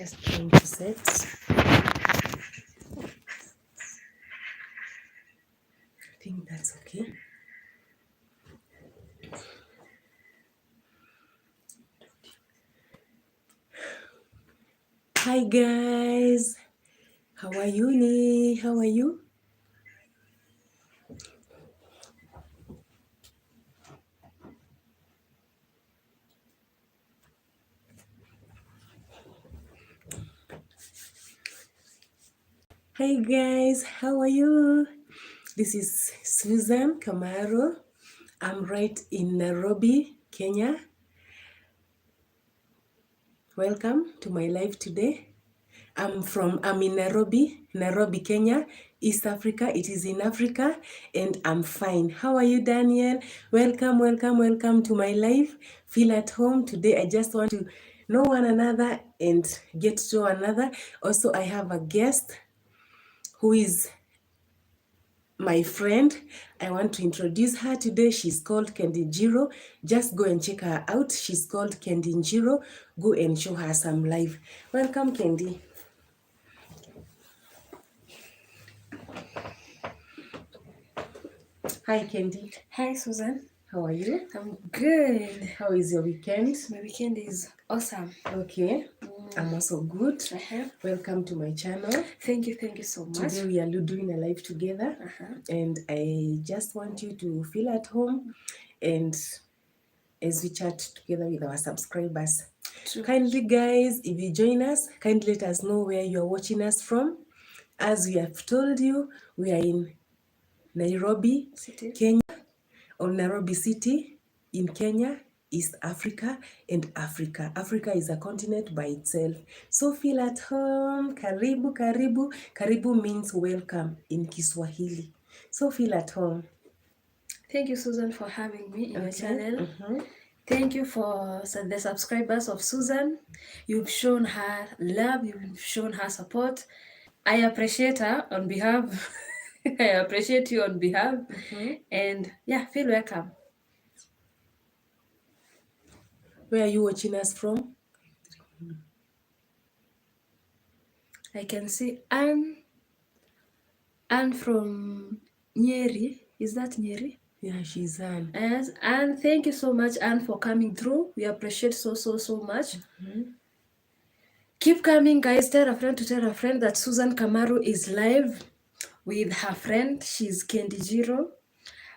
Just trying to set. I think that's okay. Hi guys, how are you? How are you? Hi guys, how are you? This is Susan Kamaro. I'm right in Nairobi, Kenya. Welcome to my live today. I'm in Nairobi, Kenya, East Africa. It is in Africa, and I'm fine. How are you, Daniel? Welcome to my live. Feel at home. Today I just want to know one another and get to know another. Also, I have a guest who is my friend. I want to introduce her today. She's called Kendi Njiro. Just go and check her out. She's called Kendi Njiro. Go and show her some live. Welcome, Kendi. Hi, Kendi. Hi, Susan. How are you? I'm good. How is your weekend? My weekend is awesome. Okay. I'm also good. Uh-huh. Welcome to my channel. Thank you so much. Today we are doing a live together, and I just want you to feel at home and as we chat together with our subscribers. True. Kindly, guys, if you join us, kindly let us know where you are watching us from. As we have told you, we are in Nairobi, City. Kenya, or Nairobi City in Kenya, East Africa, and Africa. Africa is a continent by itself. So feel at home. Karibu, karibu. Karibu means welcome in Kiswahili. So feel at home. Thank you, Susan, for having me in your channel. Mhm. Thank you for the subscribers of Susan. You've shown her love. You've shown her support. I appreciate her on behalf. I appreciate you on behalf. And yeah, feel welcome. Where are you watching us from? I can see Anne from Nyeri. Is that Nyeri? Yeah, she's Anne. Yes, and thank you so much, Anne, for coming through. We appreciate so much. Keep coming, guys. Tell a friend to tell a friend that Susan Kamaru is live with her friend. She's Kendi Njiro.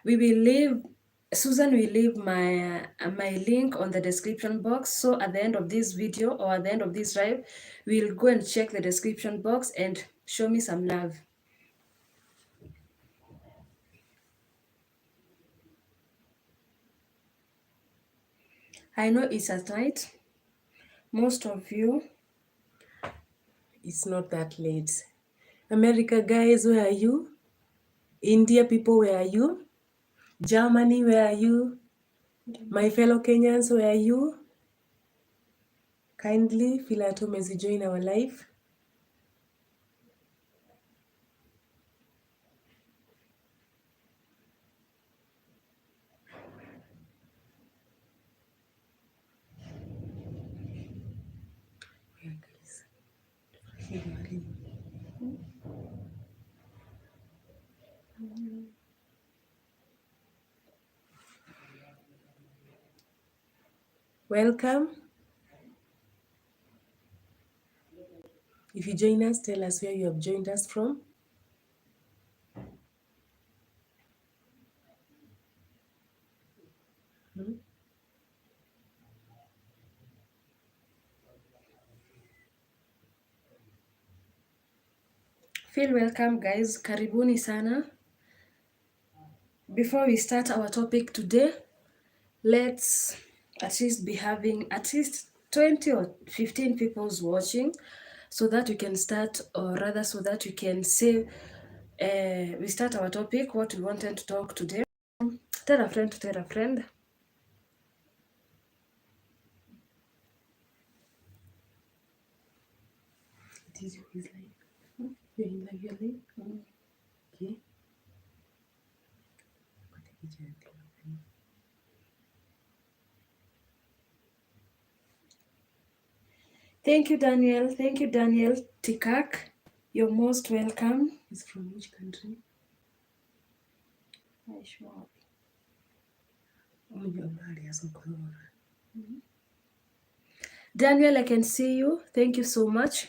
We will leave, Susan will leave my link on the description box. So at the end of this video or at the end of this live, we'll go and check the description box and show me some love. I know it's at night. Most of you. It's not that late. America, guys, where are you? India people, where are you? Germany, where are you? My fellow Kenyans, where are you? Kindly feel at home as you join our live. Welcome. If you join us, tell us where you have joined us from. Feel welcome, guys. Karibuni sana. Before we start our topic today, let's at least be having at least 20 or 15 people's watching so that we can start, or rather so that we can say, we start our topic, what we wanted to talk today. Tell a friend to tell a friend. It is his life. You're in live, you're live? Okay. Thank you, Daniel. Thank you, Daniel Tikak. You're most welcome. He's from which country? Daniel, I can see you. Thank you so much.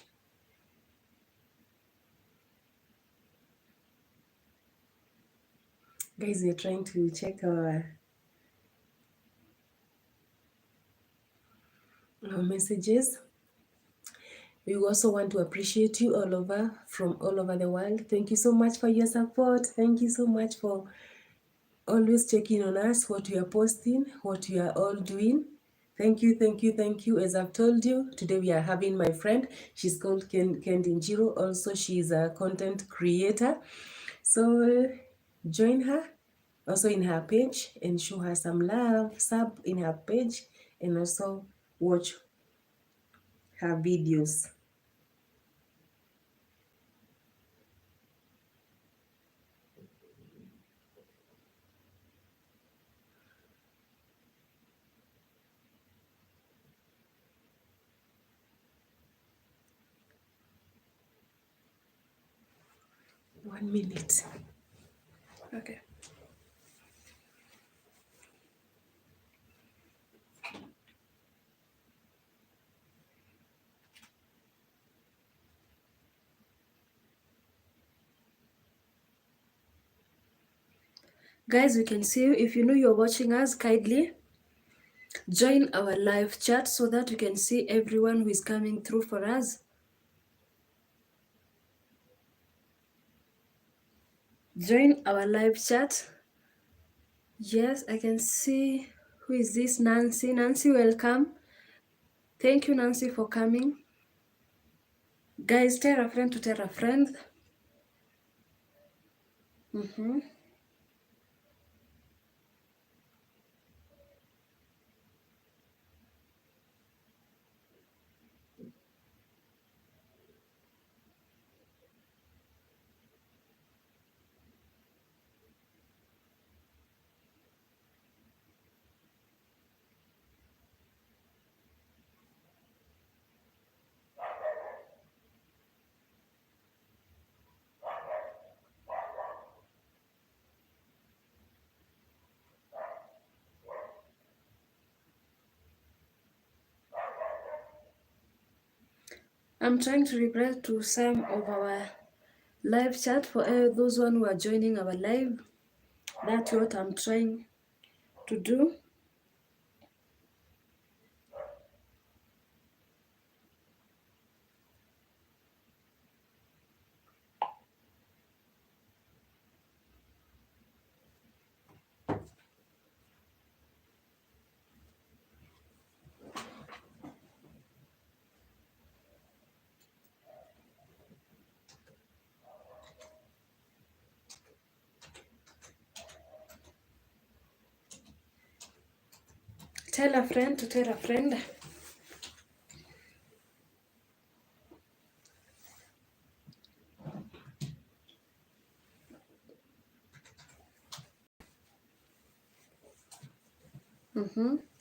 Guys, we're trying to check our messages. We also want to appreciate you all over, from all over the world. Thank you so much for your support. Thank you so much for always checking on us, what we are posting, what we are all doing. Thank you, thank you, thank you. As I've told you, today we are having my friend. She's called Kendi Njiro. Also, she's a content creator. So join her also in her page and show her some love, sub in her page, and also watch her videos. One minute. Okay. Guys, we can see you. If you know you're watching us, kindly join our live chat so that we can see everyone who is coming through for us. Join our live chat. Yes, I can see. Who is this? Nancy. Nancy, welcome. Thank you, Nancy, for coming. Guys, tell a friend to tell a friend. I'm trying to reply to some of our live chat for those one who are joining our live. That's what I'm trying to do. Tell a friend to tell a friend.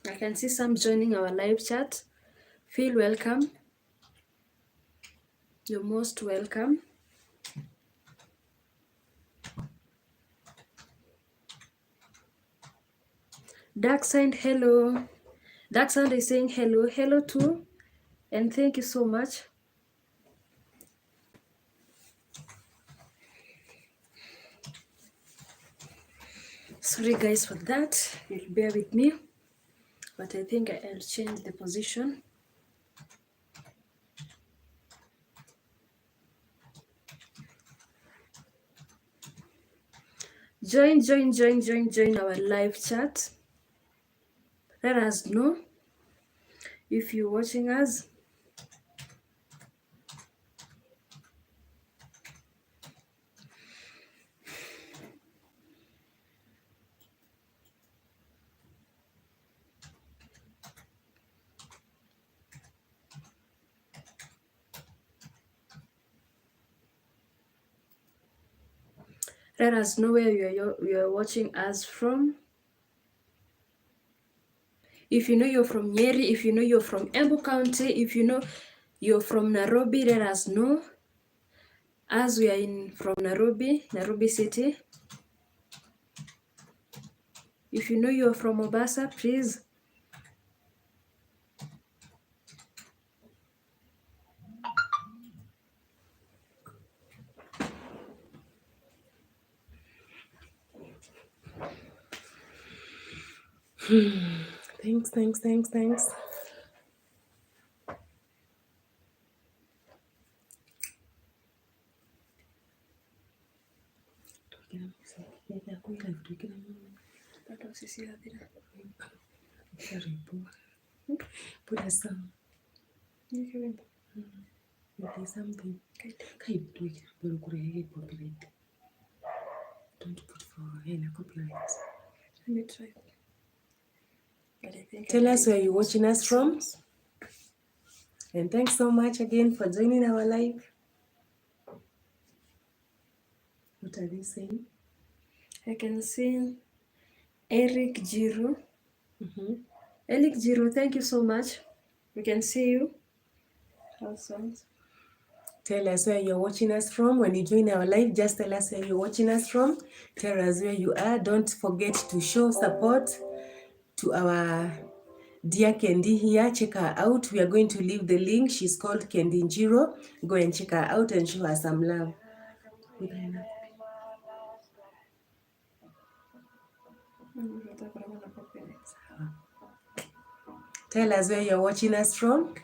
I can see some joining our live chat. Feel welcome. You're most welcome. Dark Side, hello. Dark Side is saying hello. Hello too. And thank you so much. Sorry guys for that. You'll bear with me. But I think I'll change the position. Join our live chat. Let us know if you're watching us. Let us know where you're watching us from. If you know you're from Nyeri, if you know you're from Embu County, if you know you're from Nairobi, let us know. As we are from Nairobi City. If you know you're from Mombasa, please. Thanks. Put a song. Play something. Don't put for copyright. Let me try. But I think Tell us where you're watching us from. And thanks so much again for joining our live. What are they saying? I can see Eric Jiro. Eric Jiro, thank you so much. We can see you. Awesome. Tell us where you're watching us from. When you join our live, just tell us where you're watching us from. Tell us where you are. Don't forget to show support to our dear Kendi here. Check her out. We are going to leave the link. She's called Kendi Njiro. Go and check her out and show her some love. Tell us where you're watching us from.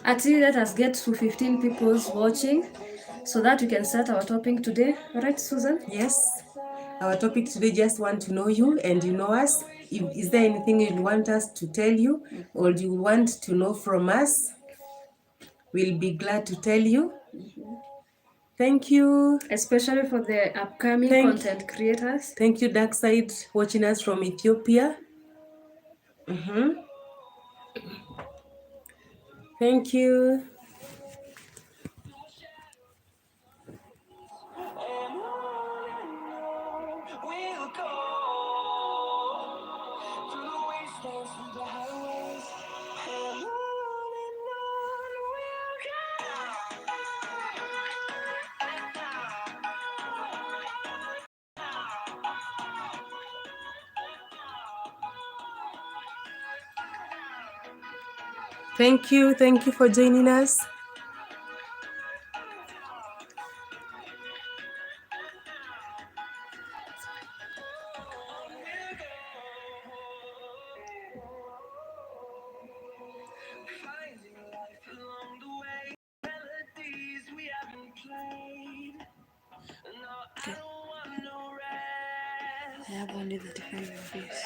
Actually, let us get to 15 people watching so that we can start our topic today. Alright, Susan? Yes. Our topic today, just want to know you and you know us. Is there anything you want us to tell you or you want to know from us? We'll be glad to tell you. Thank you. Especially for the upcoming content creators. Thank you, Dark Side, watching us from Ethiopia. Thank you. Thank you for joining us. I have only 35 views.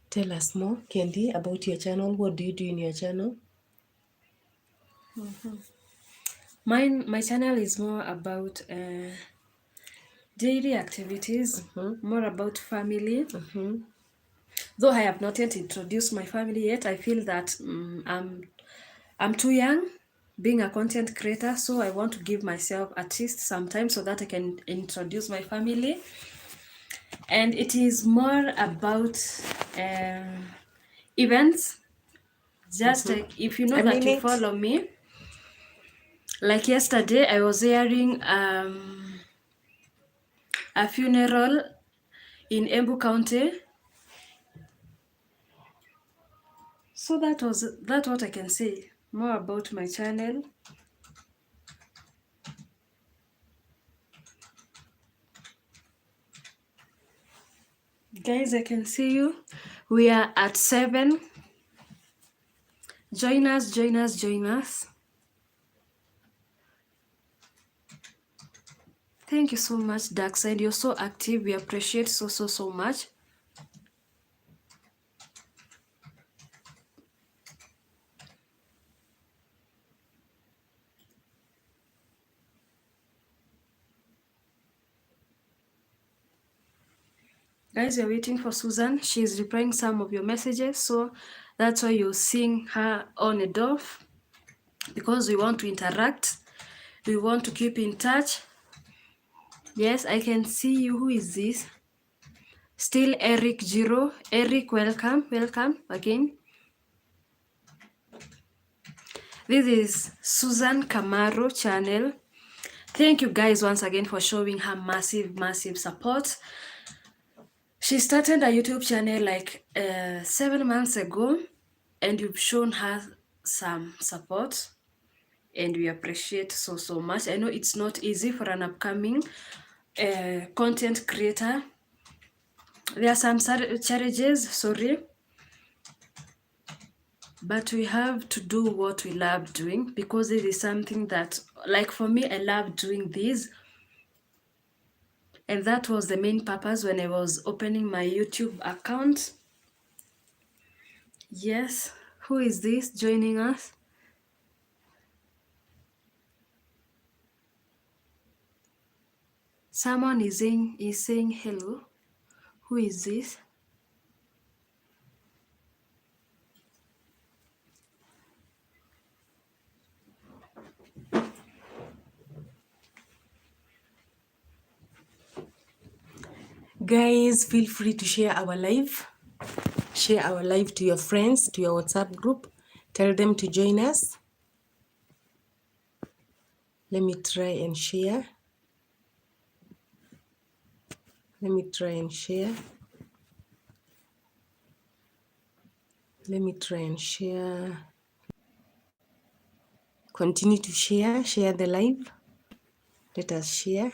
Tell us more, Kendi, about your channel. What do you do in your channel? My channel is more about daily activities, more about family. Though I have not yet introduced my family yet, I feel that I'm too young being a content creator, so I want to give myself at least some time so that I can introduce my family. And it is more about events. Just like if you know that you follow me, like yesterday I was hearing a funeral in Embu County. So that's what I can say more about my channel. Guys, I can see you. We are at 7. Join us. Thank you so much, Darkside. You're so active. We appreciate so much. Guys, you're waiting for Susan. She's replying some of your messages, so that's why you're seeing her on and off, because we want to interact. We want to keep in touch. Yes, I can see you. Who is this? Still Eric Giro. Eric, welcome. Welcome again. This is Susan Camaro channel. Thank you guys once again for showing her massive support. She started a YouTube channel like 7 months ago, and you've shown her some support, and we appreciate so much. I know it's not easy for an upcoming content creator. There are some challenges, sorry, but we have to do what we love doing, because it is something that, like for me, I love doing this, and that was the main purpose when I was opening my YouTube account. Yes, who is this joining us? Someone is saying hello. Who is this? Guys, feel free to share our live. Share our live to your friends, to your WhatsApp group. Tell them to join us. Let me try and share. Let me try and share. Let me try and share. Continue to share. Share the live. Let us share.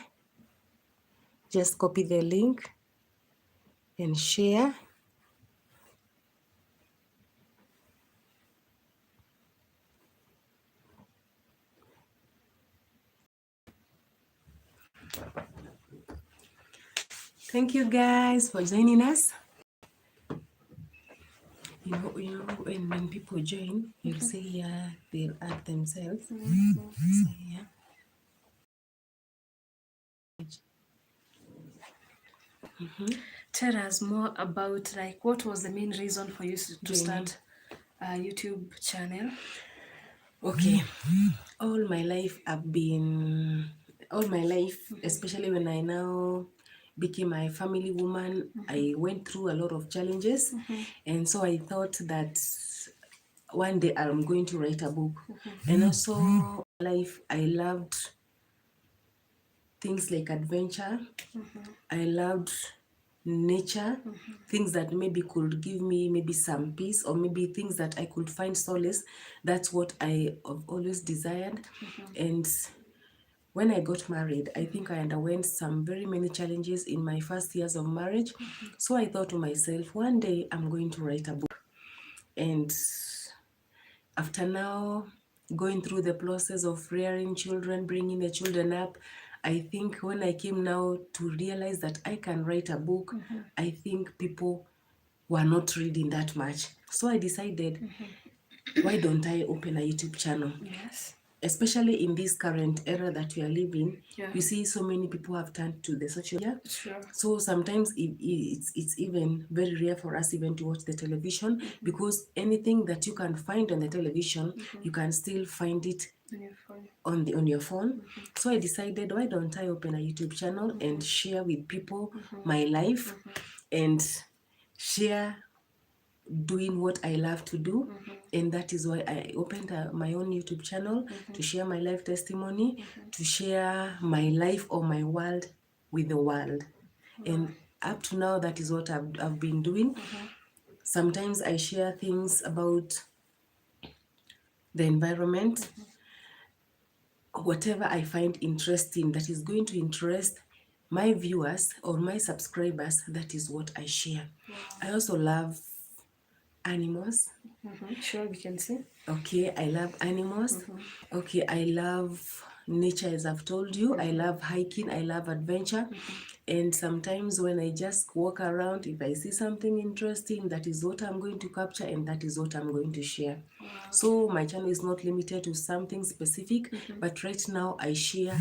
Just copy the link and share. Thank you guys for joining us. You know, when people join, you'll see here they'll add themselves. So, yeah. Tell us more about, like, what was the main reason for you to start a YouTube channel? Okay, all my life, especially when I now became a family woman, I went through a lot of challenges, and so I thought that one day I'm going to write a book. And also life, I loved things like adventure. I loved nature, things that maybe could give me maybe some peace, or maybe things that I could find solace. That's what I have always desired. And when I got married, I think I underwent some very many challenges in my first years of marriage. So I thought to myself, one day I'm going to write a book. And after now going through the process of rearing children, bringing the children up, I think when I came now to realize that I can write a book, I think people were not reading that much. So I decided, why don't I open a YouTube channel? Yes. Especially in this current era that we are living, Yeah. you see so many people have turned to the social media. Sure. So sometimes it's even very rare for us even to watch the television, because anything that you can find on the television, you can still find it on your phone. So I decided, why don't I open a YouTube channel and share with people my life, and share doing what I love to do. And that is why I opened my own YouTube channel, to share my life testimony, to share my life or my world with the world. And up to now, that is what I've been doing. Sometimes I share things about the environment, whatever I find interesting that is going to interest my viewers or my subscribers. That is what I share. I also love animals. Sure, we can see. Okay, I love animals. Okay, I love nature, as I've told you. I love hiking, I love adventure. And sometimes when I just walk around, if I see something interesting, that is what I'm going to capture and that is what I'm going to share. So my channel is not limited to something specific, but right now I share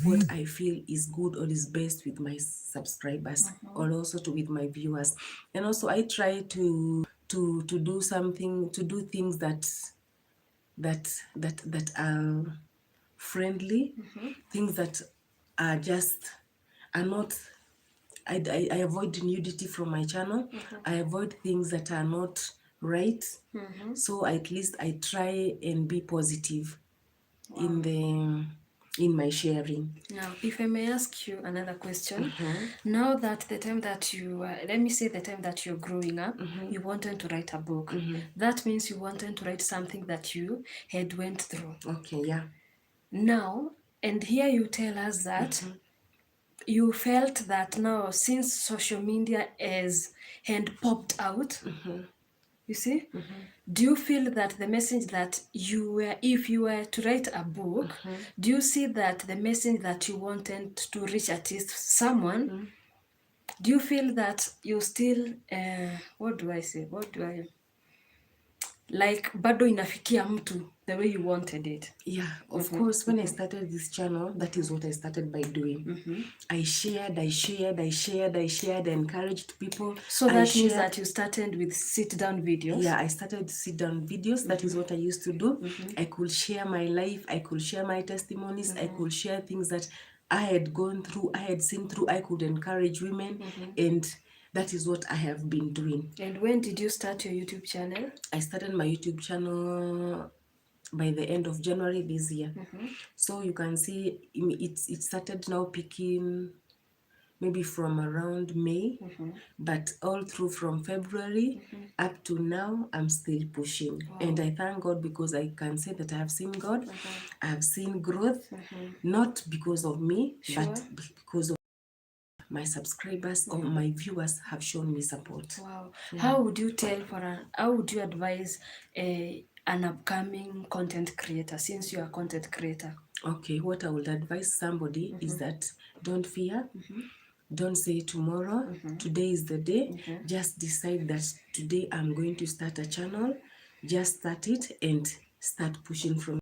what I feel is good or is best with my subscribers, or also with my viewers. And also I try to do something, to do things that are friendly, things that are not, I avoid nudity from my channel. I avoid things that are not right. So at least I try and be positive in my sharing. Now, if I may ask you another question, now that the time that you, let me say the time that you're growing up, you wanted to write a book. That means you wanted to write something that you had went through. Okay, yeah. Now, and here you tell us that you felt that now since social media had popped out, you see, do you feel that the message that you were, if you were to write a book, do you see that the message that you wanted to reach at least someone, do you feel that you still, what do I say, like bado inafikia mtu the way you wanted it? Yeah, of course, when I started this channel, that is what I started by doing. I shared, I encouraged people. So that means that you started with sit-down videos? Yeah, I started sit-down videos. That is what I used to do. I could share my life, I could share my testimonies, I could share things that I had gone through, I had seen through, I could encourage women, and that is what I have been doing. And when did you start your YouTube channel? I started my YouTube channel by the end of January this year. So you can see it started now picking maybe from around May, but all through from February up to now, I'm still pushing. And I thank God, because I can say that I have seen God. I have seen growth, not because of me, but because of my subscribers or my viewers have shown me support. Wow. How would you how would you advise an upcoming content creator, since you are a content creator? Okay, what I would advise somebody is that don't fear. Don't say tomorrow. Today is the day. Just decide that today I'm going to start a channel. Just start it and start pushing from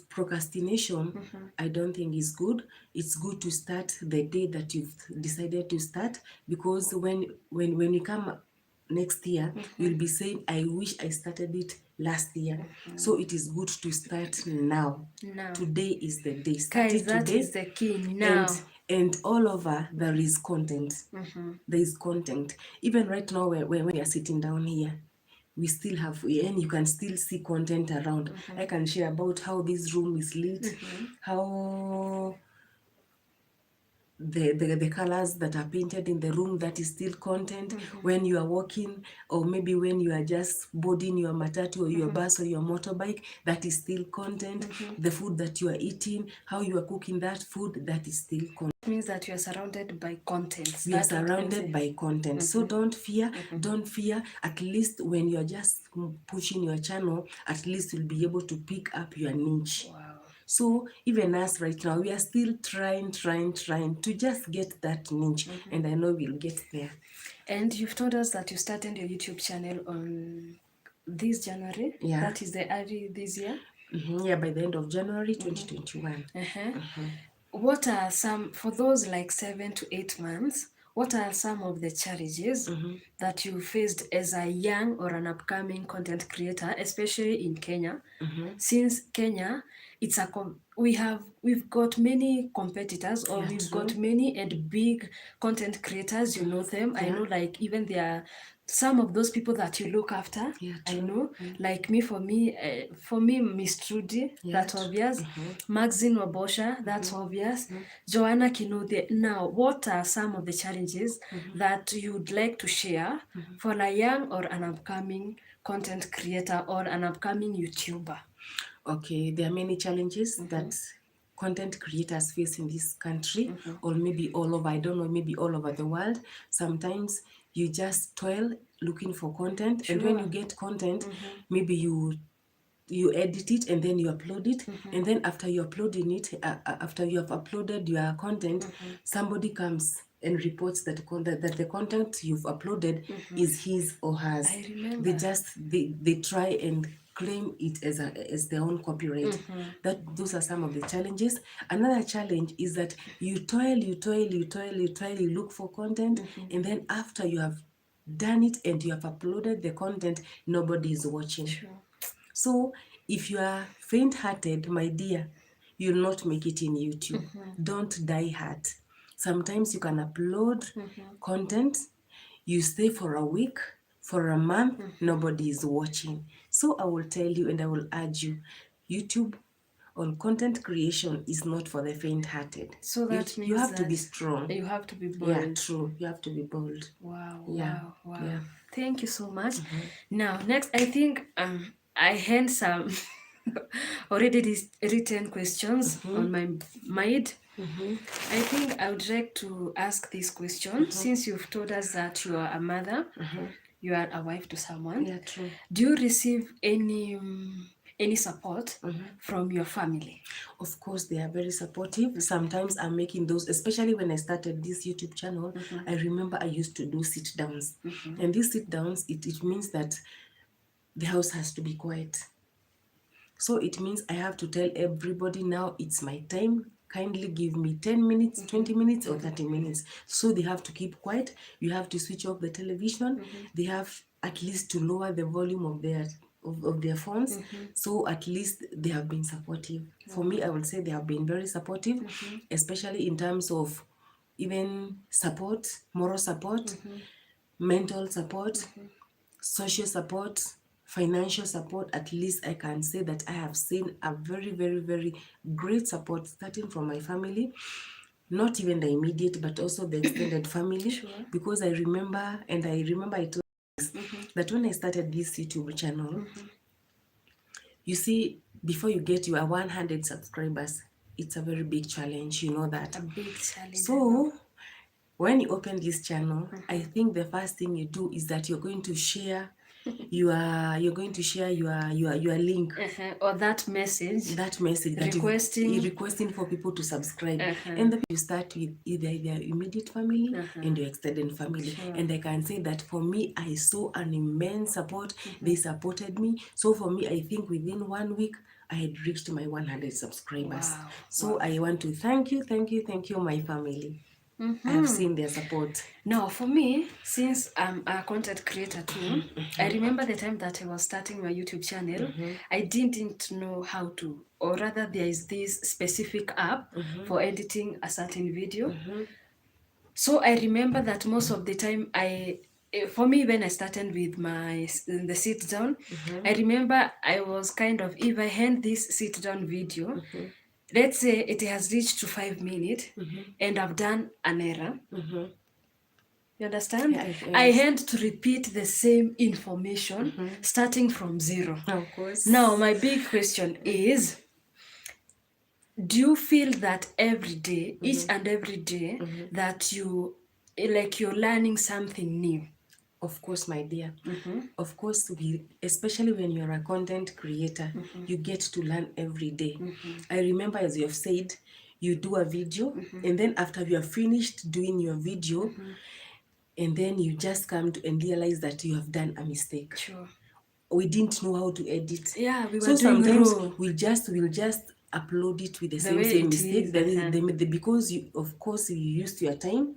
procrastination. I don't think is good. It's good to start the day that you've decided to start, because when you come next year, you'll be saying, I wish I started it last year. So it is good to start now. Today is the day. Start Guys, it that today. is the key now. And all over there is content. There is content. Even right now, when we are sitting down here, we still have, and you can still see content around. I can share about how this room is lit, how the colors that are painted in the room, that is still content. When you are walking, or maybe when you are just boarding your matatu or your bus or your motorbike, that is still content. The food that you are eating, how you are cooking that food, that is still content. It means that you are surrounded by content. We are surrounded by content. So don't fear. Don't fear. At least when you're just pushing your channel, at least you'll be able to pick up your niche. Wow. So even us right now, we are still trying to just get that niche. And I know we'll get there. And you've told us that you started your YouTube channel on this January. Yeah. That is the early this year. Yeah, by the end of January 2021. What are some, for those like 7 to 8 months, what are some of the challenges that you faced as a young or an upcoming content creator, especially in Kenya? Since Kenya, it's we've got many competitors, or we've got many and big content creators, you know them. I know, like, even there are some of those people that you look after. I know, like for me, Miss Trudy, that's obvious. Maxine Wabosha, that's obvious. Joanna Kinode. Now, what are some of the challenges that you'd like to share for a young or an upcoming content creator or an upcoming YouTuber? Okay, there are many challenges that content creators face in this country, or maybe all over, I don't know, maybe all over the world. Sometimes you just toil looking for content, and when you get content, maybe you edit it and then you upload it, and then after you uploading it, after you have uploaded your content, somebody comes and reports that that the content you've uploaded is his or hers. I remember. They try and claim it as their own copyright. Those are some of the challenges. Another challenge is that you toil, you look for content, and then after you have done it and you have uploaded the content, nobody is watching. Sure. So if you are faint-hearted, my dear, you'll not make it in YouTube. Don't die hard. Sometimes you can upload content, you stay for a week, for a month, nobody is watching. So I will tell you and I will urge you, YouTube on content creation is not for the faint-hearted. So that means you have to be that strong. you have to be bold. Yeah, true. You have to be bold. Wow, Yeah, wow. yeah. Thank you so much. Now, next, I think I had some already written questions on my mind. I think I would like to ask this question. Since you've told us that you are a mother, you are a wife to someone. Yeah, true. Do you receive any support from your family? Of course, they are very supportive. Sometimes I'm making those, especially when I started this YouTube channel, I remember I used to do sit-downs. And these sit-downs, it means that the house has to be quiet. So it means I have to tell everybody now it's my time. Kindly give me 10 minutes, 20 minutes, or 30 minutes. So they have to keep quiet. You have to switch off the television. They have at least to lower the volume of their phones. So at least they have been supportive. For me, I would say they have been very supportive, especially in terms of even support, moral support, mental support, social support, financial support. At least I can say that I have seen a very, very, very great support starting from my family, not even the immediate, but also the extended family. Because I remember I told that when I started this YouTube channel, you see, before you get your 100 subscribers, it's a very big challenge, you know that. A big challenge. So when you open this channel, I think the first thing you do is that you're going to share your link, or that message that requesting for people to subscribe. And then you start with either their immediate family and your extended family. And I can say that for me, I saw an immense support. They supported me. So for me, I think within 1 week I had reached my 100 subscribers. So I want to thank you, my family. I have seen their support. Now, for me, since I'm a content creator too, I remember the time that I was starting my YouTube channel, I didn't know how to, or rather there is this specific app for editing a certain video. So I remember that most of the time for me, when I started with the sit down, I remember I was kind of, if I hand this sit down video, let's say it has reached to 5 minutes and I've done an error. You understand? Yeah, I had to repeat the same information starting from zero. Of course. Now, my big question is, do you feel that every day, each and every day, that you're learning something new? Of course, my dear. Of course, especially when you're a content creator, you get to learn every day. I remember, as you have said, you do a video, and then after you have finished doing your video, and then you just come to and realize that you have done a mistake. Sure. We didn't know how to edit. Yeah, we were so doing sometimes raw. we'll just upload it with the same way it mistake. is, Because of course you used your time.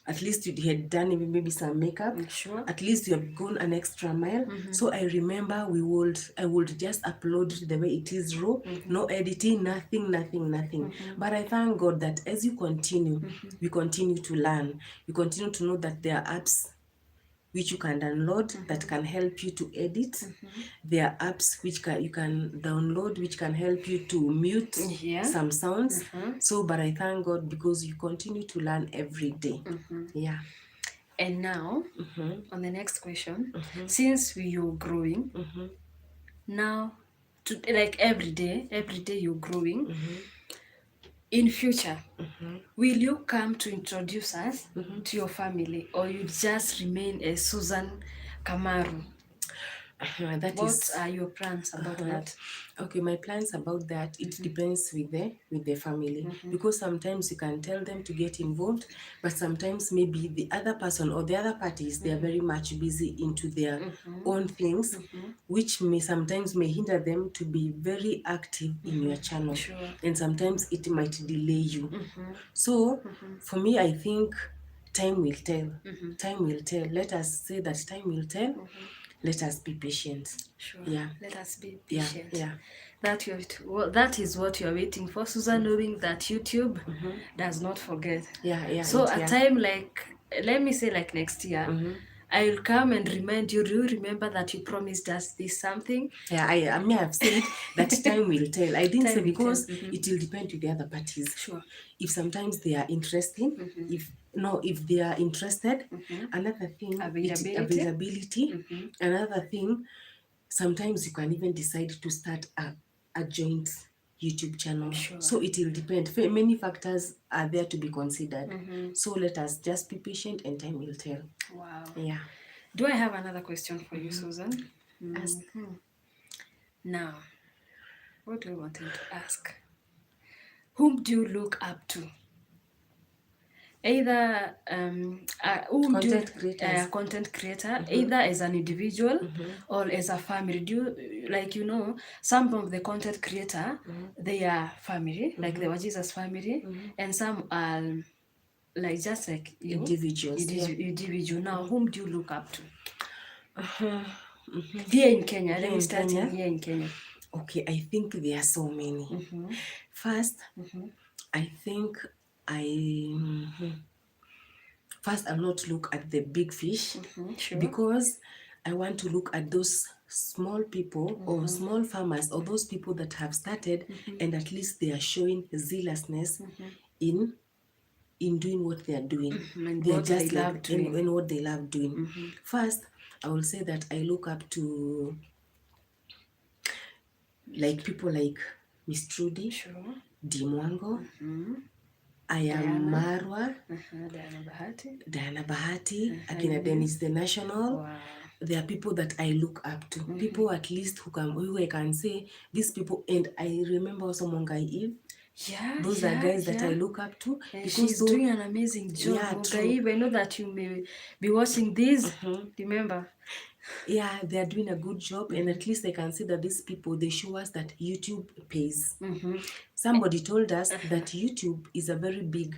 At least you had done maybe some makeup. Sure. At least you have gone an extra mile. So I remember I would just upload it the way it is raw, no editing, nothing. But I thank God that as you continue, we continue to learn. You continue to know that there are apps which you can download that can help you to edit. There are apps which you can download which can help you to mute some sounds. So, but I thank God because you continue to learn every day. Yeah. And now, on the next question, since you're growing, now, like every day you're growing, in future, will you come to introduce us to your family, or you just remain as Susan Kamaru? What are your plans about that? Okay, my plans about that, it depends with the family, because sometimes you can tell them to get involved, but sometimes maybe the other person or the other parties, they are very much busy into their own things, which may sometimes may hinder them to be very active in your channel. Sure. And sometimes it might delay you. So for me, I think time will tell. Time will tell. Let us say that time will tell. Let us be patient. Sure. Yeah. Let us be Yeah, patient. yeah. That is what you're waiting for, Susan, knowing that YouTube does not forget. Yeah, So yeah. a time like, let me say like next year, I'll come and remind you. Do you remember that you promised us this something? Yeah, I mean, I've said that time will tell. I didn't Time say will tell. because it will depend to the other parties. Sure. If sometimes they are interesting, if they are interested, another thing, availability. Another thing, sometimes you can even decide to start a joint YouTube channel. Sure. So it will depend. Many factors are there to be considered. So let us just be patient and time will tell. Wow. Yeah. Do I have another question for you, Susan? Ask. Now, what do I want to ask? Whom do you look up to? Either content creator, either as an individual or as a family. Do you, like, some of the content creator, they are family, like they were Jesus family, and some are like just like you, Individuals. individual. Now, whom do you look up to? Here in Kenya, let me start here in Kenya. Okay, I think there are so many. First, I think first I'll not look at the big fish, Sure. because I want to look at those small people or small farmers or those people that have started and at least they are showing zealousness in doing what they are doing. And They are what just they like love doing. and what they love doing. First, I will say that I look up to like people like Miss Trudy, Sure. Dimwango, I am Marwa, Diana Bahati. Diana Bahati, akina Dennis the National. Wow. There are people that I look up to. People at least who I can say these people. And I remember also Mongai Eve. Yeah, Those are guys that I look up to, and because she's doing an amazing job. Yeah, true. Eve, I know that you may be watching this. Remember? Yeah, they are doing a good job, and at least I can see that these people, they show us that YouTube pays. Somebody told us that YouTube is a very big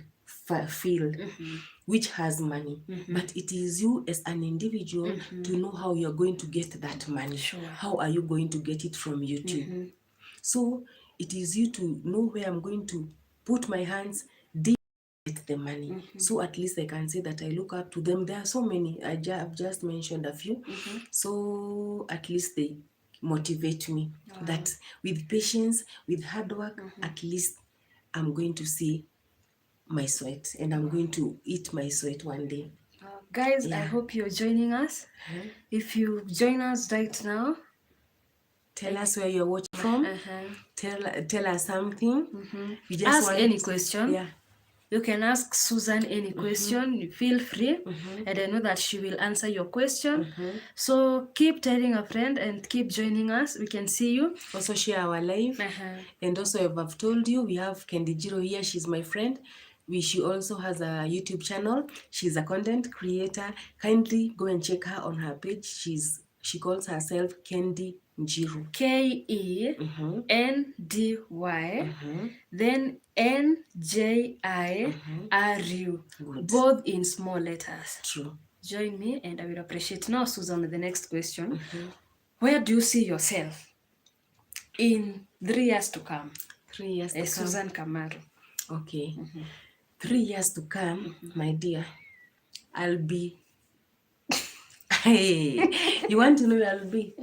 field which has money, but it is you as an individual to know how you're going to get that money. Sure. How are you going to get it from YouTube? So it is you to know where I'm going to put my hands, get the money. So at least I can say that I look up to them. There are so many. I've just mentioned a few. So at least they motivate me that with patience, with hard work, at least I'm going to see my sweat and I'm going to eat my sweat one day. Guys, I hope you're joining us. If you join us right now, tell us where you're watching from. Tell us something. You just ask any question. Yeah. You can ask Susan any question. Feel free. And I know that she will answer your question. So keep telling a friend and keep joining us. We can see you. Also share our live. And also, if I've told you, we have Kendi Jiro here. She's my friend. She also has a YouTube channel. She's a content creator. Kindly go and check her on her page. She calls herself Kendi Njiro. Kendy, then Njiru, both in small letters. True. Join me and I will appreciate. Now, Susan, the next question. Where do you see yourself in 3 years to come? 3 years to come. Susan Kamaru. Okay. 3 years to come, my dear, I'll be... Hey, you want to know where I'll be?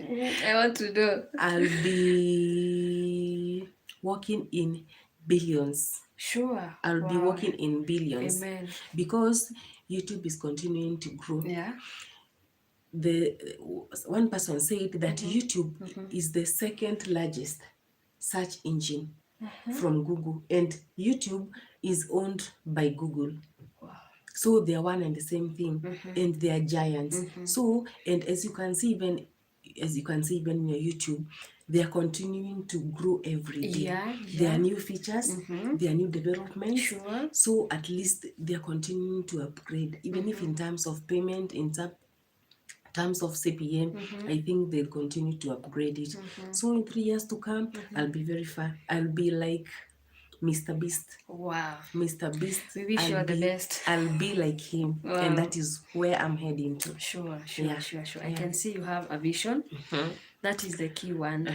I want to know. I'll be working in billions. Sure. I'll be working in billions. Amen. Because YouTube is continuing to grow. Yeah. One person said that YouTube is the second largest search engine from Google, and YouTube is owned by Google. So they are one and the same thing, and they are giants. So, and as you can see even in your YouTube, they are continuing to grow every day. Yeah, There yeah. are new features, there are new developments. Sure. So at least they are continuing to upgrade, even if in terms of payment, in terms of CPM, I think they'll continue to upgrade it. So in 3 years to come, I'll be very far. I'll be like Mr. Beast. Wow. Mr. Beast. We wish you all the best. I'll be like him, and that is where I'm heading to. Sure. Yeah. I can see you have a vision. That is the key one.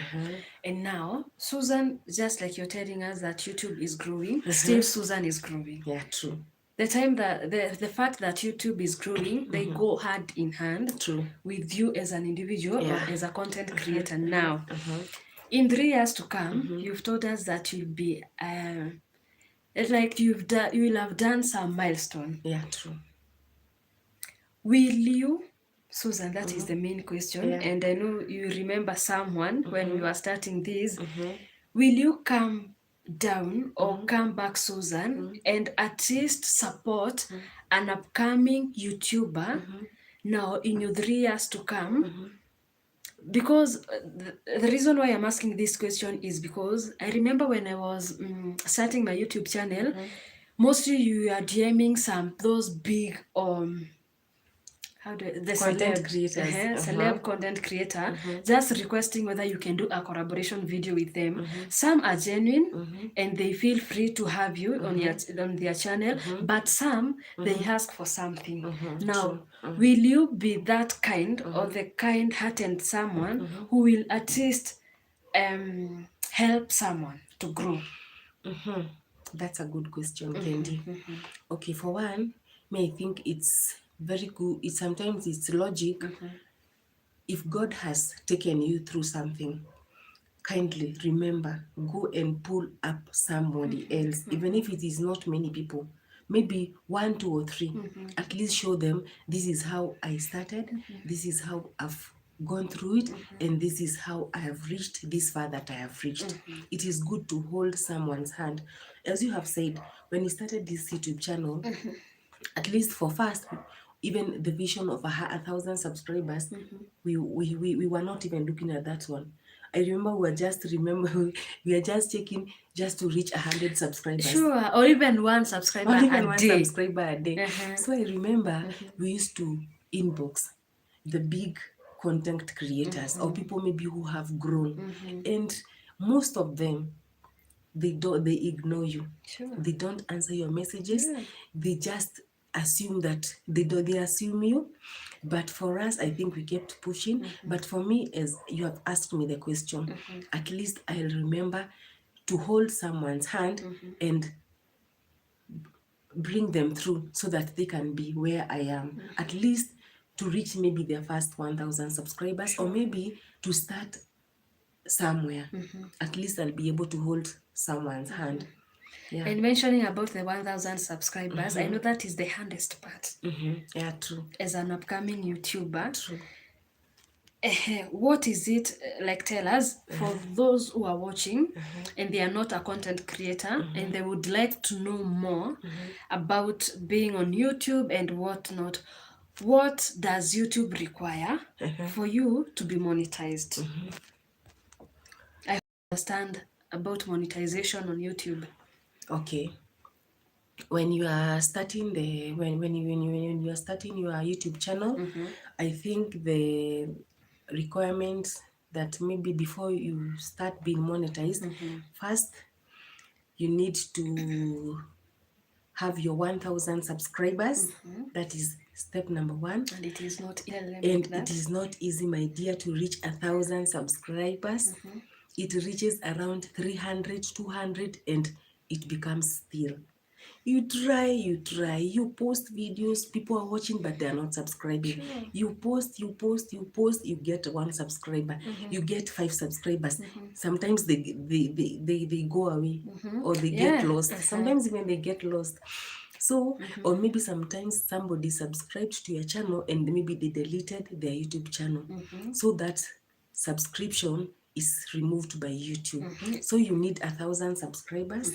And now, Susan, just like you're telling us that YouTube is growing, still Susan is growing. Yeah, true. The time that the fact that YouTube is growing, they go hand in hand with you as an individual or as a content creator. Now, in 3 years to come, you've told us that you'll be it's like you will have done some milestone. Yeah, true. Will you, Susan, that is the main question, and I know you remember someone when we were starting this, will you come down or come back, Susan, and at least support an upcoming YouTuber now in your 3 years to come? Because the reason why I'm asking this question is because I remember when I was starting my YouTube channel, mostly you are DMing those big Content creators. celeb content creator, just requesting whether you can do a collaboration video with them. Some are genuine and they feel free to have you on their channel, but some they ask for something. Now, will you be that kind or the kind-hearted someone who will at least help someone to grow? That's a good question, Kendi. Okay, for one, I think it's very good. Sometimes it's logic. If God has taken you through something, kindly remember, go and pull up somebody else, even if it is not many people, maybe 1, 2, or 3. At least show them, this is how I started, this is how I've gone through it, and this is how I have reached this far that I have reached. It is good to hold someone's hand. As you have said, when you started this YouTube channel, at least for first, even the vision of 1,000 subscribers, we were not even looking at that one. I remember we are just checking just to reach 100 subscribers. Sure, or even one subscriber a day. So I remember we used to inbox the big content creators or people maybe who have grown, and most of them, they ignore you. They don't answer your messages. They just assume that they assume you. But for us, I think we kept pushing. But for me, as you have asked me the question, at least I'll remember to hold someone's hand and bring them through so that they can be where I am. At least to reach maybe their first 1,000 subscribers, or maybe to start somewhere. At least I'll be able to hold someone's hand. Yeah. And mentioning about the 1,000 subscribers, I know that is the hardest part. Yeah, true. As an upcoming YouTuber. True. What is it, like, tell us, for those who are watching and they are not a content creator and they would like to know more about being on YouTube and whatnot, what does YouTube require for you to be monetized? I understand about monetization on YouTube. Okay. When you are starting when you are starting your YouTube channel, I think the requirements that maybe before you start being monetized, first you need to have your 1,000 subscribers. That is step number 1. And it is not easy. It is not easy, my dear, to reach 1,000 subscribers. It reaches around 300, 200, and it becomes still. You try, you post videos, people are watching, but they are not subscribing. You post, you get 1 subscriber, you get 5 subscribers. Sometimes they go away, or they get lost. Sometimes even they get lost. So, or maybe sometimes somebody subscribed to your channel and maybe they deleted their YouTube channel. So that subscription is removed by YouTube. So you need 1,000 subscribers.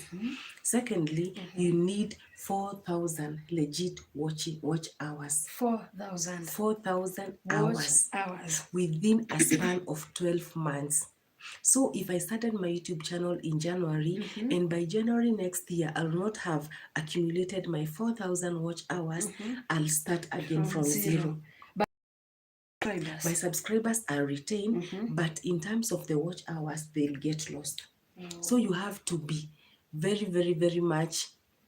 Secondly, you need 4,000 legit watch hours. 4,000 4,000 hours within a span of 12 months. So if I started my YouTube channel in January, and by January next year, I'll not have accumulated my 4,000 watch hours, I'll start again from zero. My subscribers are retained, but in terms of the watch hours, they'll get lost. So you have to be very, very, very much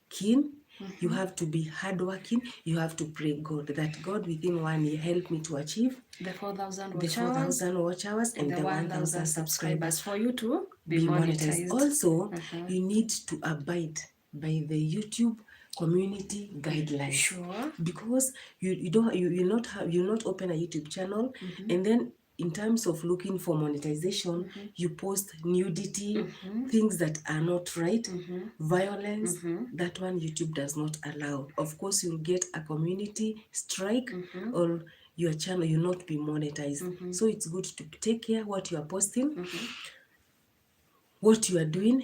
keen. You have to be hardworking. You have to pray God that God within 1 year help me to achieve the 4,000 watch hours and the 1,000 subscribers for you to be monetized. monetized. Also, you need to abide by the YouTube community guidelines. Sure. Because you'll not open a YouTube channel and then in terms of looking for monetization, you post nudity, things that are not right, violence, that one YouTube does not allow. Of course, you'll get a community strike or your channel will not be monetized. So it's good to take care what you are posting, what you are doing,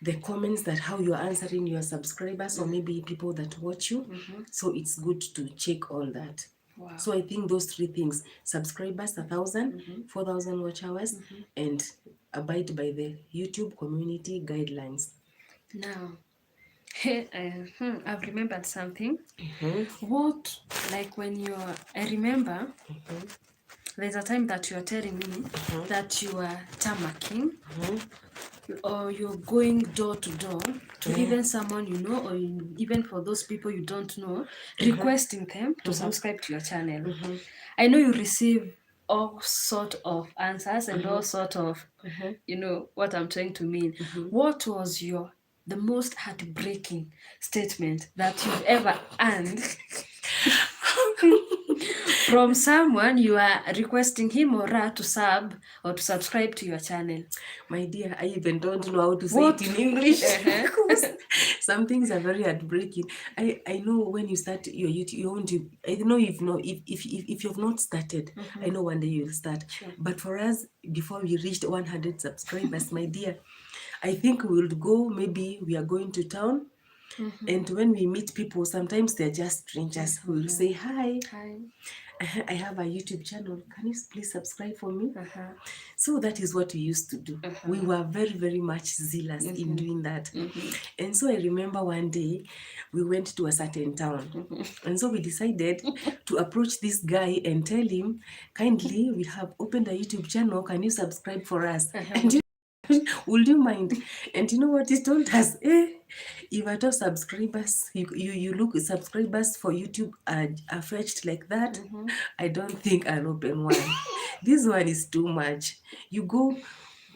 the comments, that how you are answering your subscribers or maybe people that watch you. So it's good to check all that. Wow. So I think those three things: subscribers 1,000, 4,000 watch hours, and abide by the YouTube community guidelines. Now, I've remembered something. What, like when you're, I remember there's a time that you're telling me that you are tammacking, or you're going door to door to even someone you know, or even for those people you don't know, requesting them to subscribe to your channel. I know you receive all sort of answers and all sort of, you know what I'm trying to mean. What was the most heartbreaking statement that you've ever earned from someone you are requesting him or her to sub or to subscribe to your channel? My dear, I even don't know how to say it in English. Some things are very heartbreaking. I know when you start your YouTube, I don't know if you've not started, I know one day you'll start. But for us, before we reached 100 subscribers, my dear, I think we'll go, maybe we are going to town. And when we meet people, sometimes they're just strangers who will say, hi, I have a YouTube channel. Can you please subscribe for me? So that is what we used to do. We were very, very much zealous in doing that. And so I remember one day we went to a certain town. And so we decided to approach this guy and tell him, kindly, we have opened a YouTube channel. Can you subscribe for us? And would you mind? And you know what he told us? If at all subscribers, you look subscribers for YouTube are fetched like that, I don't think I'll open one. This one is too much. You go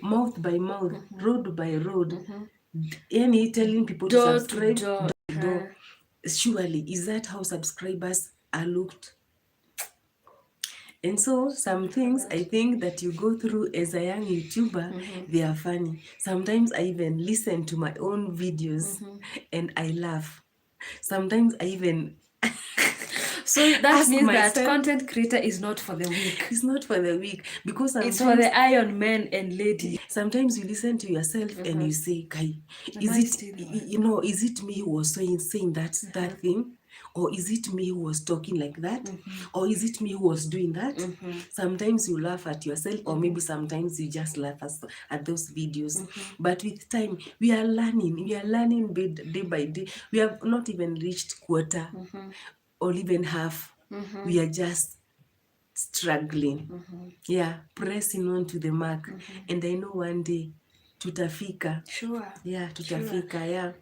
mouth by mouth, road by road, any telling people to Door subscribe. to door. Surely, is that how subscribers are looked? And so some things I think that you go through as a young YouTuber, they are funny. Sometimes I even listen to my own videos and I laugh. Sometimes I even so that means that content creator is not for the weak. It's not for the weak, because it's for the iron men and lady. Sometimes you listen to yourself and you say, Kai, is it me who was saying that thing? Or is it me who was talking like that? Or is it me who was doing that? Sometimes you laugh at yourself, or maybe sometimes you just laugh at those videos. But with time, we are learning day by day. We have not even reached quarter or even half. We are just struggling. Yeah, pressing on to the mark. And I know one day tutafika. Sure. Yeah, tutafika. Yeah.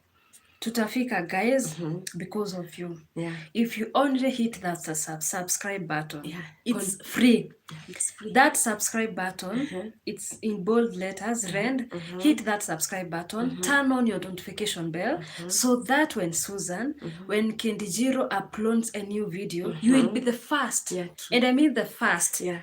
Tutafika, guys, because of you. Yeah. If you only hit that subscribe button, it's free. It's free. That subscribe button, it's in bold letters, red. Hit that subscribe button, turn on your notification bell, so that when Susan, when Kendijiro uploads a new video, you will be the first. Yeah, true. And I mean the first. Yeah.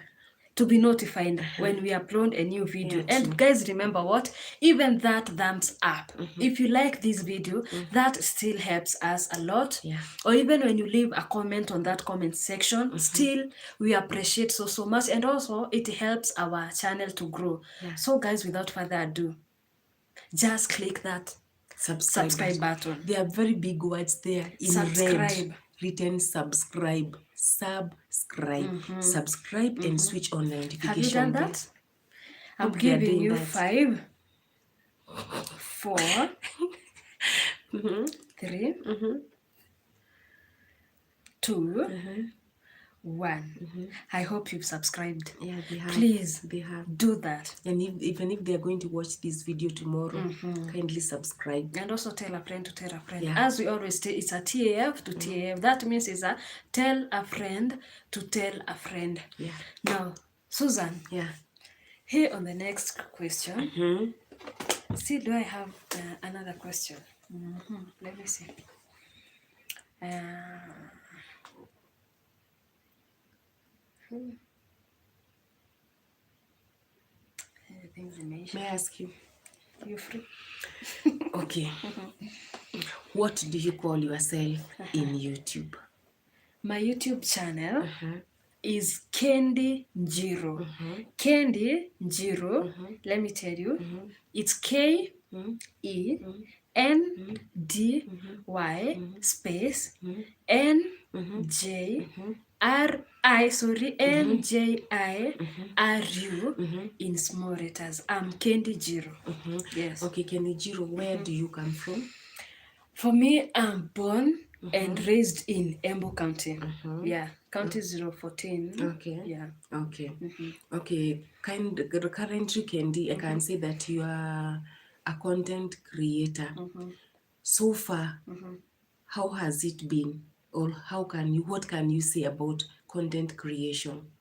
To be notified when we upload a new video. And guys, remember what? Even that thumbs up. If you like this video, that still helps us a lot. Yeah. Or even when you leave a comment on that comment section, still we appreciate so much. And also it helps our channel to grow. Yeah. So guys, without further ado, just click that subscribe button. There are very big words there in red written: subscribe, subscribe and switch on the notification. Have you done that? I'm Hope they are giving doing you that. 5, 4, 3, 2, 1. I hope you've subscribed. Yeah, they have. Please They have. do that. And even if they're going to watch this video tomorrow, kindly subscribe. And also tell a friend to tell a friend. Yeah. As we always say, it's a TAF to TAF. That means it's a tell a friend to tell a friend. Yeah. Now, Susan. Yeah. Here on the next question. See, do I have another question? Let me see. May I ask you? You free? Okay. What do you call yourself in YouTube? My YouTube channel is Kendi Njiro. Kendi Njiro, let me tell you, it's KENDY space NJIRU in small letters. I'm Kendi Njiro. Yes. Okay, Kendi Njiro, where do you come from? For me, I'm born and raised in Embu County. Yeah, County 014. Okay. Yeah. Okay. Okay. Currently, Kendi, I can say that you are a content creator. So far, how has it been? Or what can you say about content creation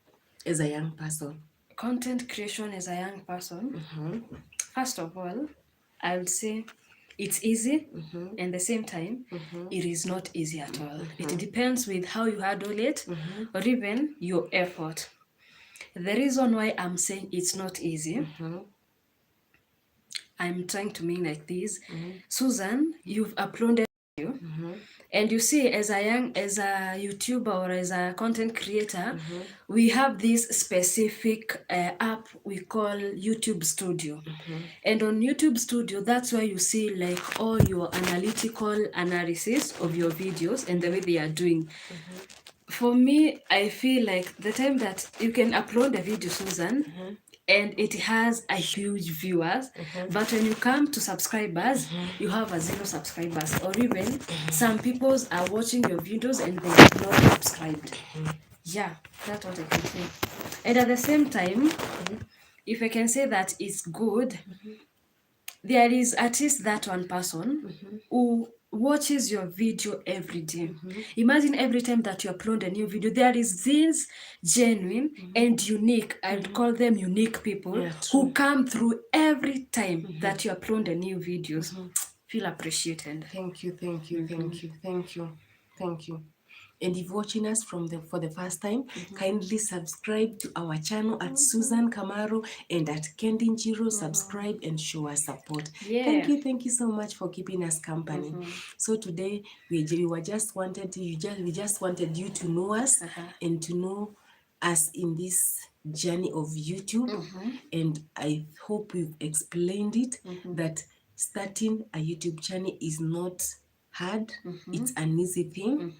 as a young person? Content creation as a young person, first of all, I would say it's easy, and at the same time, it is not easy at all. It depends with how you handle it, or even your effort. The reason why I'm saying it's not easy, I'm trying to mean like this. Susan, you've uploaded video, and you see, as a YouTuber or as a content creator, we have this specific app we call YouTube Studio. And on YouTube Studio, that's where you see like all your analytical analysis of your videos and the way they are doing. For me, I feel like the time that you can upload a video, Susan, and it has a huge viewers, but when you come to subscribers, you have a 0 subscribers, or even some people are watching your videos and they have not subscribed. Yeah, that's what I can say. And at the same time, if I can say that it's good, there is at least that one person who watches your video every day. Imagine every time that you upload a new video, there is these genuine and unique, I'd call them unique people, who come through every time that you upload a new videos. Feel appreciated. Thank you. And if watching us for the first time, kindly subscribe to our channel at Susan Kamaru and at Kendi Njiro. Subscribe and show us support. Yeah. Thank you so much for keeping us company. So today we just wanted you to know us and to know us in this journey of YouTube. And I hope we've explained it that starting a YouTube channel is not hard. It's an easy thing,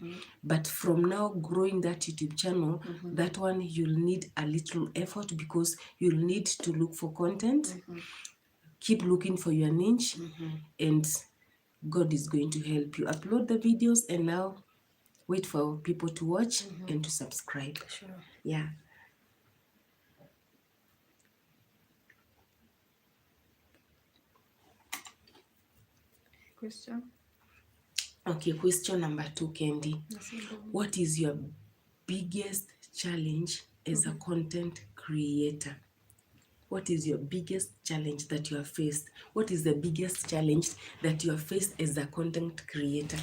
but from now growing that YouTube channel, that one you'll need a little effort, because you'll need to look for content, keep looking for your niche, and God is going to help you. Upload the videos and now wait for people to watch and to subscribe. Sure. Yeah. Question? Okay, question number 2, Kendi. What is your biggest challenge as a content creator? What is your biggest challenge that you have faced? What is the biggest challenge that you have faced as a content creator?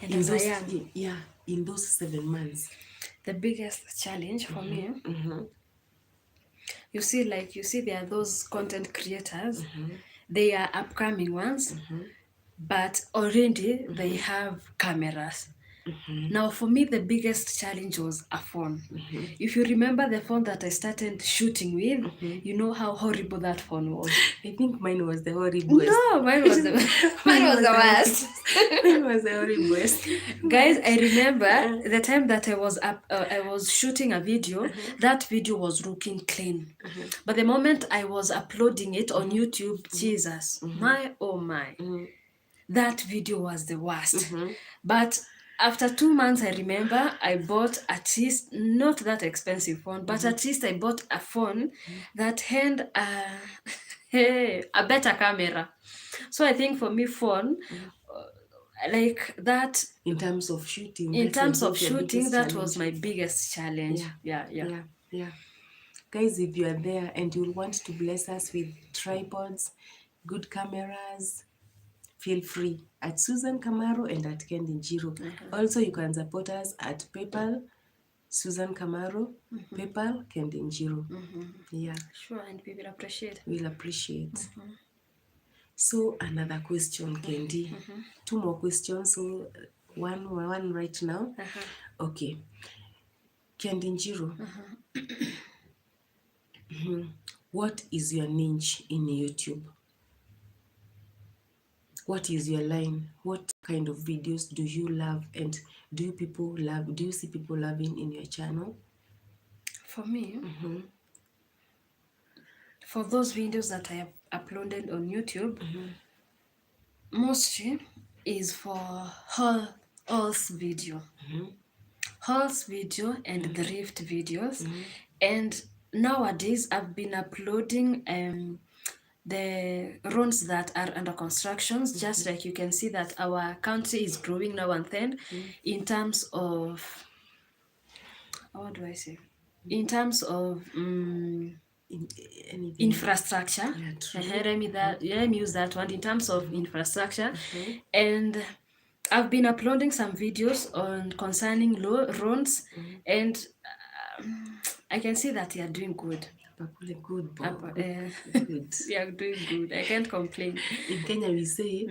And as I am. Yeah, in those 7 months. The biggest challenge for me, you see, there are those content creators, they are upcoming ones, but already they have cameras. Now, for me, the biggest challenge was a phone. If you remember the phone that I started shooting with, you know how horrible that phone was. I think mine was the horrible. No, mine was the worst. It was a horrible. Guys, I remember the time that I was shooting a video. That video was looking clean, but the moment I was uploading it on YouTube, Jesus, my oh my, that video was the worst. But after 2 months, I remember I bought at least not that expensive phone, but at least I bought a phone that had a better camera. So I think for me, phone like that. In terms of shooting, In that's terms I of think your shooting, biggest that challenge. was my biggest challenge. Yeah. Guys, if you are there and you want to bless us with tripods, good cameras, feel free at Susan Kamaro and at Kendi Njiro. Also, you can support us at PayPal, Susan Kamaro, PayPal, Kendi Njiro. Yeah, Sure, and we will appreciate. we'll appreciate. So another question, Kendi. 2 more questions. So one right now. Okay, Kendi Njiro. What is your niche in YouTube? What is your line? What kind of videos do you love, and do you see people loving in your channel? For me, for those videos that I have uploaded on YouTube, mostly is for hauls video. Hauls video and thrift videos. And nowadays I've been uploading the roads that are under constructions, just like you can see that our country is growing now and then in terms of, what do I say? In terms of Anything? infrastructure. Yeah, true. Let me use that one in terms of infrastructure. And I've been uploading some videos on concerning roads, and I can see that they are doing good. Good, Bob. Good. They are doing good. I can't complain. In Kenya we say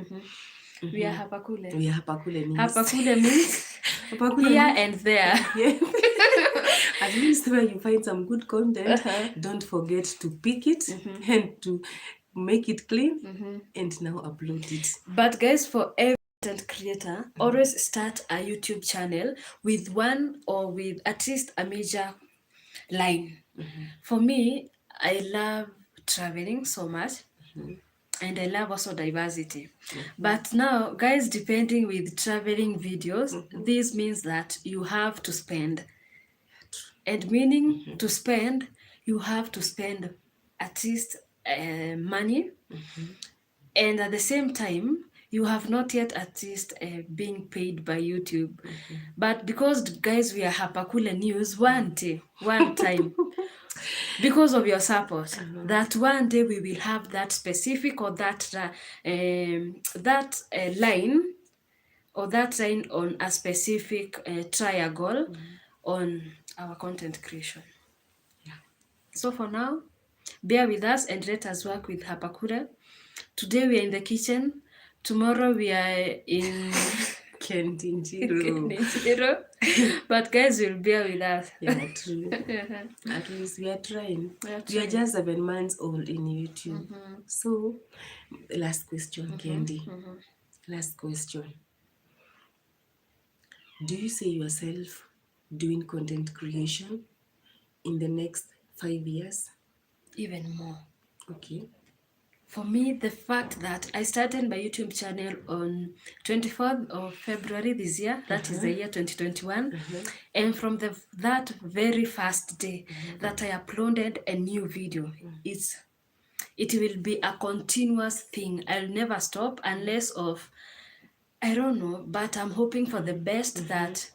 We are hapakule. we are hapakule means Hapakule means hapakule here means- and there. Yeah. At least where you find some good content, don't forget to pick it and to make it clean and now upload it. But guys, for every content creator, always start a YouTube channel with one or with at least a major line. For me, I love traveling so much. And I love also diversity. But now, guys, depending with traveling videos, this means that you have to spend. And meaning to spend, you have to spend at least money. And at the same time, you have not yet at least being paid by YouTube. But because, guys, we are Hapakule News, one time, because of your support, that one day we will have that specific or that line, or that line on a specific triangle on our content creation. So for now, bear with us and let us work with Hapakura. Today we are in the kitchen. Tomorrow we are in Kendi Njiro. But guys will bear with us. Yeah, true. At least we are trying. We are just 7 months old in YouTube. So, last question, Kendi. Last question. Do you see yourself doing content creation in the next 5 years? Even more. Okay. For me, the fact that I started my YouTube channel on 24th of February this year, that is the year 2021, and from that very first day that I uploaded a new video, it will be a continuous thing. I'll never stop unless of, I don't know, but I'm hoping for the best that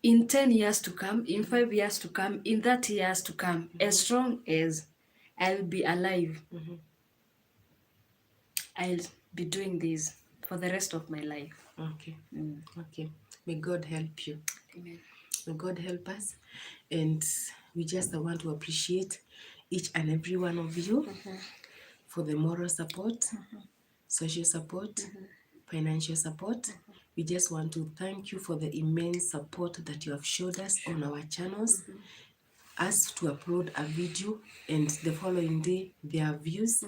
in 10 years to come, in 5 years to come, in 30 years to come, as strong as I'll be alive, I'll be doing this for the rest of my life. Okay. Okay. May God help you. Amen. May God help us. And we just want to appreciate each and every one of you for the moral support, social support, financial support. We just want to thank you for the immense support that you have showed us on our channels. Us to upload a video and the following day there are views.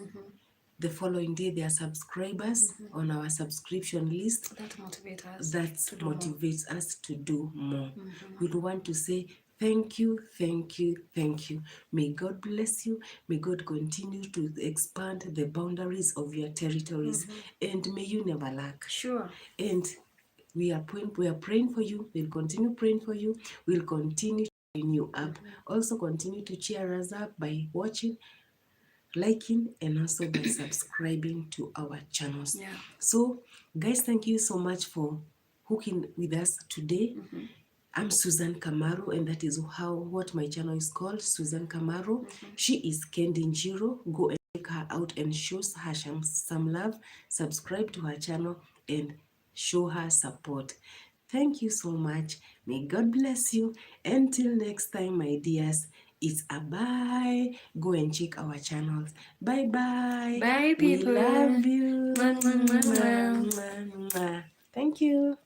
the following day they are subscribers on our subscription list. That motivates us. That to do more. motivates us to do more. We want to say thank you, thank you, thank you. May God bless you. May God continue to expand the boundaries of your territories, and may you never lack. Sure. And we are praying for you. We'll continue praying for you. We'll continue to bring you up. Also continue to cheer us up by watching, liking, and also by subscribing to our channels. Yeah. So guys, thank you so much for hooking with us today. I'm Susan Kamaru, and that is what my channel is called, Susan Kamaru. She is Kendi Njiro. Go and check her out and show her some love. Subscribe to her channel and show her support. Thank you so much. May God bless you. Until next time, my dears, it's a bye. Go and check our channels. Bye bye. Bye, people. We love you. Mwah, mwah, mwah, mwah. Thank you.